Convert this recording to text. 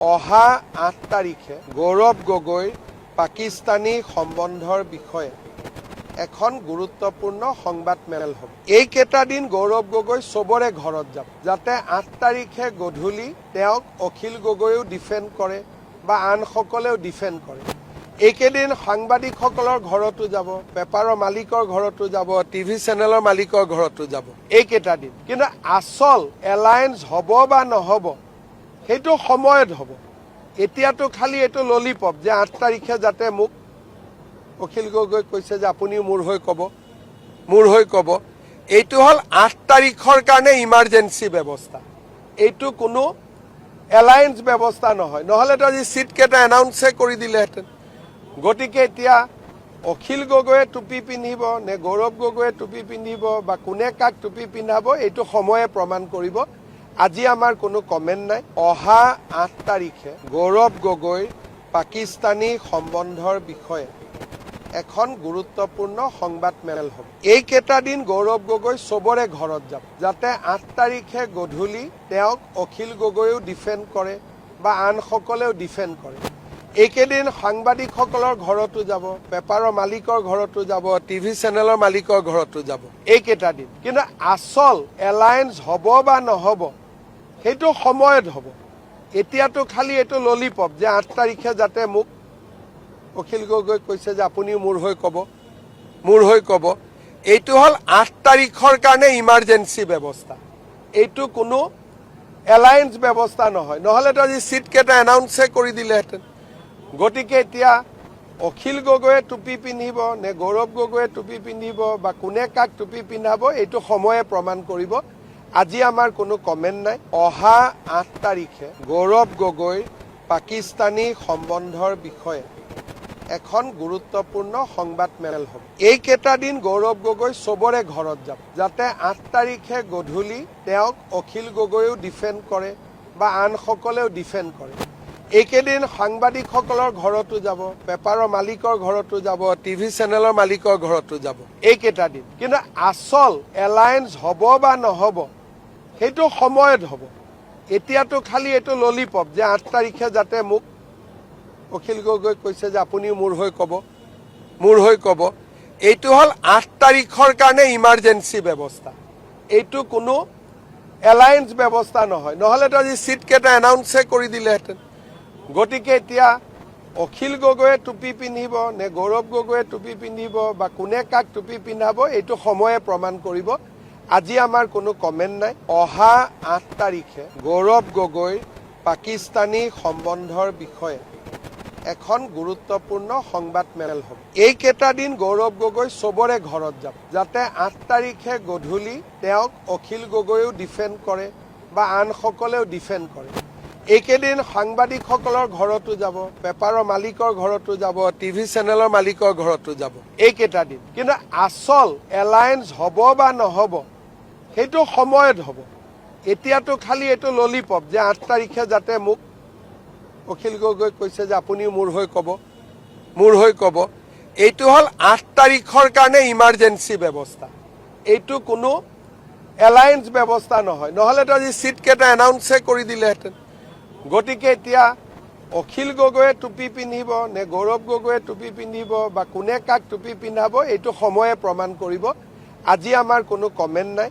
অহা ৮ তাৰিখে গৌৰৱ গগৈৰ পাকিস্তানী সম্বন্ধৰ বিষয়ে এখন গুৰুত্বপূৰ্ণ সংবাদমেল হ'ব। এইকেইটা দিন গৌৰৱ গগৈ চবৰে ঘৰত যাব, যাতে ৮ তাৰিখে গধূলি তেওঁক অখিল গগৈও ডিফেণ্ড কৰে বা আনসকলেও ডিফেণ্ড কৰে। এইকেইদিন সাংবাদিকসকলৰ ঘৰতো যাব, পেপাৰৰ মালিকৰ ঘৰতো যাব, টিভি চেনেলৰ মালিকৰ ঘৰতো যাব এইকেইটা দিন। কিন্তু আচল এলায়েন্স হ'ব বা নহ'ব সেইটো সময়ত হ'ব। এতিয়াতো খালি এইটো ললিপপ যে ৮ তাৰিখে যাতে মোক অখিল গগৈ কৈছে যে আপুনিও মোৰ হৈ ক'ব। এইটো হ'ল ৮ তাৰিখৰ কাৰণে ইমাৰ্জেঞ্চি ব্যৱস্থা, এইটো কোনো এলায়েন্স ব্যৱস্থা নহয়। নহ'লেতো আজি চিটকেইটা এনাউন্সে কৰি দিলেহেঁতেন। গতিকে এতিয়া অখিল গগৈয়ে টুপি পিন্ধিব নে গৌৰৱ গগৈয়ে টুপি পিন্ধিব বা কোনে কাক টুপি পিন্ধাব এইটো সময়ে প্ৰমাণ কৰিব। আজি আমাৰ কোনো কমেণ্ট নাই। অহা ৮ তাৰিখে গৌৰৱ গগৈৰ পাকিস্তানী সম্বন্ধৰ বিষয়ে এখন গুৰুত্বপূৰ্ণ সংবাদমেল হ'ব। এইকেইটা দিন গৌৰৱ গগৈ চবৰে ঘৰত যাব, যাতে ৮ তাৰিখে গধূলি তেওঁক অখিল গগৈও ডিফেণ্ড কৰে বা আনসকলেও ডিফেণ্ড কৰে। এইকেইদিন সাংবাদিকসকলৰ ঘৰতো যাব, পেপাৰৰ মালিকৰ ঘৰতো যাব, টিভি চেনেলৰ মালিকৰ ঘৰতো যাব এইকেইটা দিন। কিন্তু আচল এলায়েন্স হ'ব বা নহ'ব সেইটো সময়ত হ'ব। এতিয়াতো খালি এইটো ললিপপ যে ৮ তাৰিখে যাতে মোক অখিল গগৈ কৈছে যে আপুনিও মোৰ হৈ ক'ব। এইটো হ'ল ৮ তাৰিখৰ কাৰণে ইমাৰ্জেঞ্চি ব্যৱস্থা, এইটো কোনো এলায়েন্স ব্যৱস্থা নহয়। নহ'লেতো আজি চিটকেইটা এনাউন্সে কৰি দিলেহেঁতেন। গতিকে এতিয়া অখিল গগৈয়ে টুপি পিন্ধিব নে গৌৰৱ গগৈয়ে টুপি পিন্ধিব বা কোনে কাক টুপি পিন্ধাব এইটো সময়ে প্ৰমাণ কৰিব। আজি আমাৰ কোনো কমেণ্ট নাই। অহা ৮ তাৰিখে গৌৰৱ গগৈৰ পাকিস্তানী সম্বন্ধৰ বিষয়ে এখন গুৰুত্বপূৰ্ণ সংবাদমেল হ'ব। এইকেইটা দিন গৌৰৱ গগৈ চবৰে ঘৰত যাব, যাতে ৮ তাৰিখে গধূলি তেওঁক অখিল গগৈও ডিফেণ্ড কৰে বা আনসকলেও ডিফেণ্ড কৰে। এইকেইদিন সাংবাদিকসকলৰ ঘৰতো যাব, পেপাৰৰ মালিকৰ ঘৰতো যাব, টিভি চেনেলৰ মালিকৰ ঘৰতো যাব এইকেইটা দিন। কিন্তু আচল এলায়েন্স হ'ব বা নহ'ব সেইটো সময়ত হ'ব। এতিয়াতো খালি এইটো ললিপপ যে ৮ তাৰিখে যাতে মোক অখিল গগৈ কৈছে যে আপুনিও মোৰ হৈ ক'ব। এইটো হ'ল ৮ তাৰিখৰ কাৰণে ইমাৰ্জেঞ্চি ব্যৱস্থা, এইটো কোনো এলায়েন্স ব্যৱস্থা নহয়। নহ'লেতো আজি চিটকেইটা এনাউন্সে কৰি দিলেহেঁতেন। গতিকে এতিয়া অখিল গগৈয়ে টুপি পিন্ধিব নে গৌৰৱ গগৈয়ে টুপি পিন্ধিব বা কোনে কাক টুপি পিন্ধাব এইটো সময়ে প্ৰমাণ কৰিব। আজি আমাৰ কোনো কমেণ্ট নাই। অহা ৮ তাৰিখে গৌৰৱ গগৈৰ পাকিস্তানী সম্বন্ধৰ বিষয়ে এখন গুৰুত্বপূৰ্ণ সংবাদমেল হ'ব। এইকেইটা দিন গৌৰৱ গগৈ চবৰে ঘৰত যাব, যাতে ৮ তাৰিখে গধূলি তেওঁক অখিল গগৈও ডিফেণ্ড কৰে বা আনসকলেও ডিফেণ্ড কৰে। এইকেইদিন সাংবাদিকসকলৰ ঘৰতো যাব, পেপাৰৰ মালিকৰ ঘৰতো যাব, টিভি চেনেলৰ মালিকৰ ঘৰতো যাব এইকেইটা দিন। কিন্তু আচল এলায়েন্স হ'ব বা নহ'ব সেইটো সময়ত হ'ব। এতিয়াতো খালি এইটো ললিপপ যে ৮ তাৰিখে যাতে মোক অখিল গগৈ কৈছে যে আপুনিও মোৰ হৈ ক'ব। এইটো হ'ল ৮ তাৰিখৰ কাৰণে ইমাৰ্জেঞ্চি ব্যৱস্থা, এইটো কোনো এলায়েন্স ব্যৱস্থা নহয়। নহ'লেতো আজি চিটকেইটা এনাউন্সে কৰি দিলেহেঁতেন। গতিকে এতিয়া অখিল গগৈয়ে টুপি পিন্ধিব নে গৌৰৱ গগৈয়ে টুপি পিন্ধিব বা কোনে কাক টুপি পিন্ধাব এইটো সময়ে প্ৰমাণ কৰিব। আজি আমাৰ কোনো কমেণ্ট নাই।